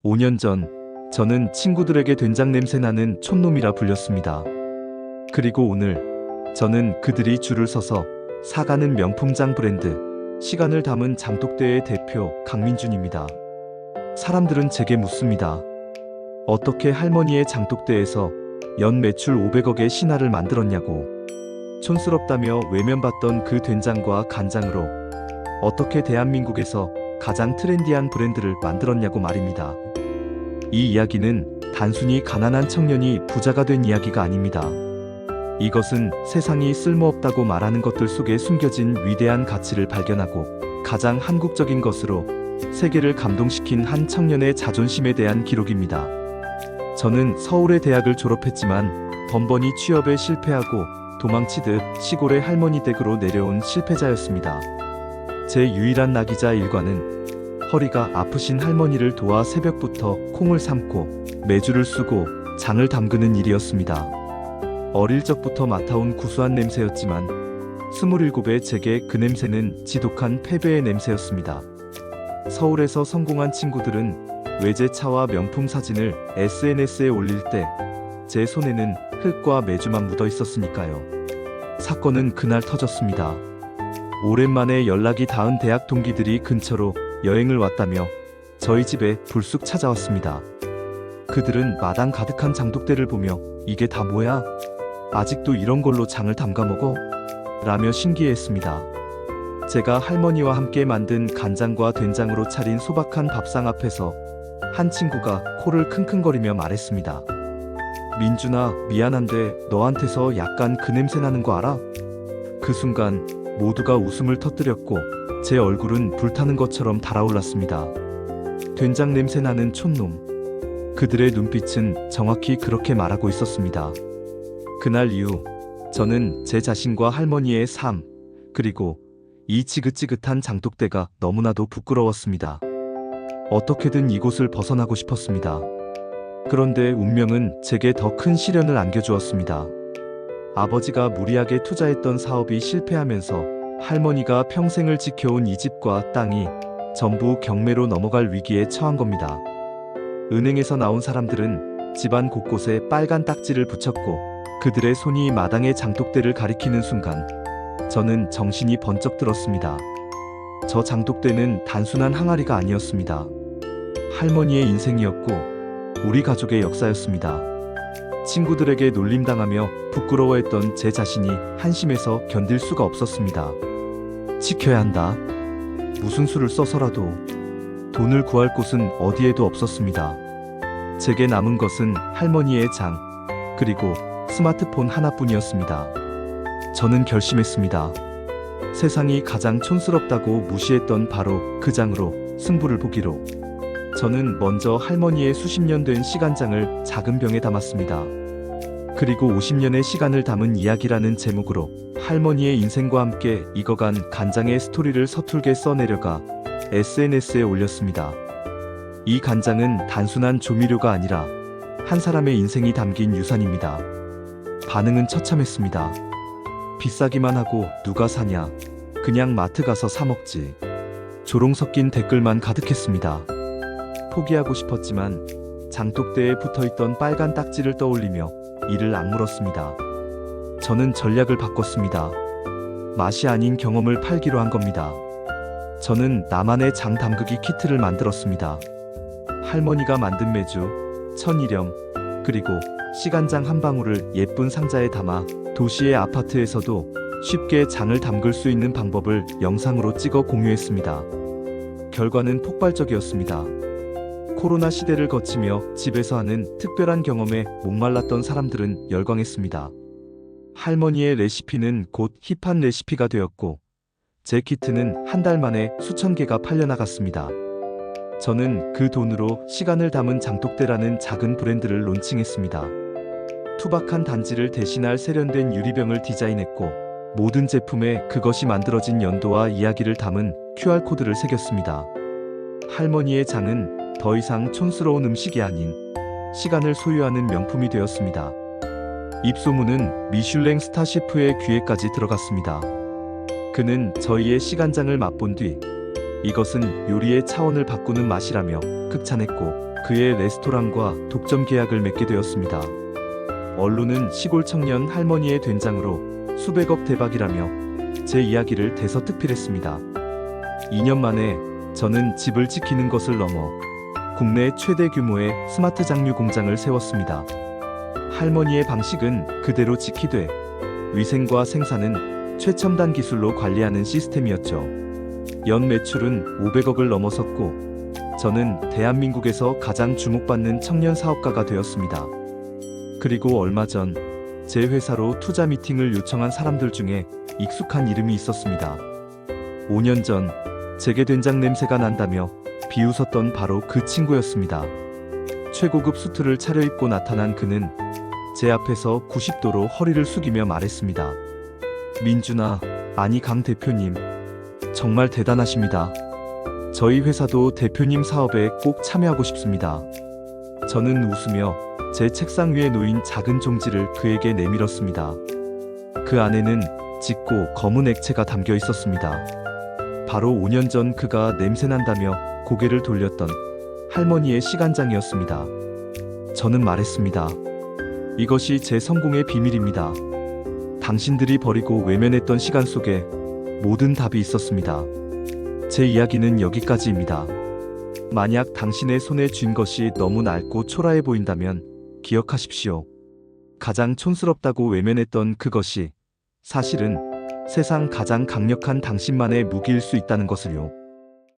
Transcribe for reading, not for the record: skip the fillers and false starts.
5년 전, 저는 친구들에게 된장 냄새 나는 촌놈이라 불렸습니다. 그리고 오늘, 저는 그들이 줄을 서서 사가는 명품장 브랜드, 시간을 담은 장독대의 대표 강민준입니다. 사람들은 제게 묻습니다. 어떻게 할머니의 장독대에서 연 매출 500억의 신화를 만들었냐고. 촌스럽다며 외면받던 그 된장과 간장으로 어떻게 대한민국에서 가장 트렌디한 브랜드를 만들었냐고 말입니다. 이 이야기는 단순히 가난한 청년이 부자가 된 이야기가 아닙니다. 이것은 세상이 쓸모없다고 말하는 것들 속에 숨겨진 위대한 가치를 발견하고 가장 한국적인 것으로 세계를 감동시킨 한 청년의 자존심에 대한 기록입니다. 저는 서울의 대학을 졸업했지만 번번이 취업에 실패하고 도망치듯 시골의 할머니 댁으로 내려온 실패자였습니다. 제 유일한 낙이자 일과는 허리가 아프신 할머니를 도와 새벽부터 콩을 삶고 메주를 쓰고 장을 담그는 일이었습니다. 어릴 적부터 맡아온 구수한 냄새였지만 27의 제게 그 냄새는 지독한 패배의 냄새였습니다. 서울에서 성공한 친구들은 외제차와 명품 사진을 SNS에 올릴 때 제 손에는 흙과 메주만 묻어 있었으니까요. 사건은 그날 터졌습니다. 오랜만에 연락이 닿은 대학 동기들이 근처로 여행을 왔다며 저희 집에 불쑥 찾아왔습니다. 그들은 마당 가득한 장독대를 보며 이게 다 뭐야? 아직도 이런 걸로 장을 담가 먹어? 라며 신기해했습니다. 제가 할머니와 함께 만든 간장과 된장으로 차린 소박한 밥상 앞에서 한 친구가 코를 킁킁거리며 말했습니다. 민준아, 미안한데 너한테서 약간 그 냄새 나는 거 알아? 그 순간 모두가 웃음을 터뜨렸고 제 얼굴은 불타는 것처럼 달아올랐습니다. 된장 냄새 나는 촌놈. 그들의 눈빛은 정확히 그렇게 말하고 있었습니다. 그날 이후 저는 제 자신과 할머니의 삶, 그리고 이 지긋지긋한 장독대가 너무나도 부끄러웠습니다. 어떻게든 이곳을 벗어나고 싶었습니다. 그런데 운명은 제게 더 큰 시련을 안겨주었습니다. 아버지가 무리하게 투자했던 사업이 실패하면서 할머니가 평생을 지켜온 이 집과 땅이 전부 경매로 넘어갈 위기에 처한 겁니다. 은행에서 나온 사람들은 집안 곳곳에 빨간 딱지를 붙였고 그들의 손이 마당의 장독대를 가리키는 순간 저는 정신이 번쩍 들었습니다. 저 장독대는 단순한 항아리가 아니었습니다. 할머니의 인생이었고 우리 가족의 역사였습니다. 친구들에게 놀림당하며 부끄러워했던 제 자신이 한심해서 견딜 수가 없었습니다. 지켜야 한다. 무슨 수를 써서라도. 돈을 구할 곳은 어디에도 없었습니다. 제게 남은 것은 할머니의 장, 그리고 스마트폰 하나뿐이었습니다. 저는 결심했습니다. 세상이 가장 촌스럽다고 무시했던 바로 그 장으로 승부를 보기로. 저는 먼저 할머니의 수십 년 된 시간장을 작은 병에 담았습니다. 그리고 50년의 시간을 담은 이야기라는 제목으로 할머니의 인생과 함께 익어간 간장의 스토리를 서툴게 써내려가 SNS에 올렸습니다. 이 간장은 단순한 조미료가 아니라 한 사람의 인생이 담긴 유산입니다. 반응은 처참했습니다. 비싸기만 하고 누가 사냐? 그냥 마트 가서 사 먹지. 조롱 섞인 댓글만 가득했습니다. 포기하고 싶었지만 장독대에 붙어있던 빨간 딱지를 떠올리며 이를 악물었습니다. 저는 전략을 바꿨습니다. 맛이 아닌 경험을 팔기로 한 겁니다. 저는 나만의 장 담그기 키트를 만들었습니다. 할머니가 만든 메주, 천일염, 그리고 시간장 한 방울을 예쁜 상자에 담아 도시의 아파트에서도 쉽게 장을 담글 수 있는 방법을 영상으로 찍어 공유했습니다. 결과는 폭발적이었습니다. 코로나 시대를 거치며 집에서 하는 특별한 경험에 목말랐던 사람들은 열광했습니다. 할머니의 레시피는 곧 힙한 레시피가 되었고 제 키트는 한 달 만에 수천 개가 팔려나갔습니다. 저는 그 돈으로 시간을 담은 장독대라는 작은 브랜드를 론칭했습니다. 투박한 단지를 대신할 세련된 유리병을 디자인했고 모든 제품에 그것이 만들어진 연도와 이야기를 담은 QR코드를 새겼습니다. 할머니의 장은 더 이상 촌스러운 음식이 아닌 시간을 소유하는 명품이 되었습니다. 입소문은 미슐랭 스타 셰프의 귀에까지 들어갔습니다. 그는 저희의 시간장을 맛본 뒤 이것은 요리의 차원을 바꾸는 맛이라며 극찬했고 그의 레스토랑과 독점 계약을 맺게 되었습니다. 언론은 시골 청년 할머니의 된장으로 수백억 대박이라며 제 이야기를 대서특필했습니다. 2년 만에 저는 집을 지키는 것을 넘어 국내 최대 규모의 스마트 장류 공장을 세웠습니다. 할머니의 방식은 그대로 지키되 위생과 생산은 최첨단 기술로 관리하는 시스템이었죠. 연 매출은 500억을 넘어섰고 저는 대한민국에서 가장 주목받는 청년 사업가가 되었습니다. 그리고 얼마 전 제 회사로 투자 미팅을 요청한 사람들 중에 익숙한 이름이 있었습니다. 5년 전 제게 된장 냄새가 난다며 비웃었던 바로 그 친구였습니다. 최고급 수트를 차려입고 나타난 그는 제 앞에서 90도로 허리를 숙이며 말했습니다. 민준아, 아니 강 대표님, 정말 대단하십니다. 저희 회사도 대표님 사업에 꼭 참여하고 싶습니다. 저는 웃으며 제 책상 위에 놓인 작은 종지를 그에게 내밀었습니다. 그 안에는 짙고 검은 액체가 담겨 있었습니다. 바로 5년 전 그가 냄새난다며 고개를 돌렸던 할머니의 시간장이었습니다. 저는 말했습니다. 이것이 제 성공의 비밀입니다. 당신들이 버리고 외면했던 시간 속에 모든 답이 있었습니다. 제 이야기는 여기까지입니다. 만약 당신의 손에 쥔 것이 너무 낡고 초라해 보인다면 기억하십시오. 가장 촌스럽다고 외면했던 그것이 사실은 세상 가장 강력한 당신만의 무기일 수 있다는 것을요.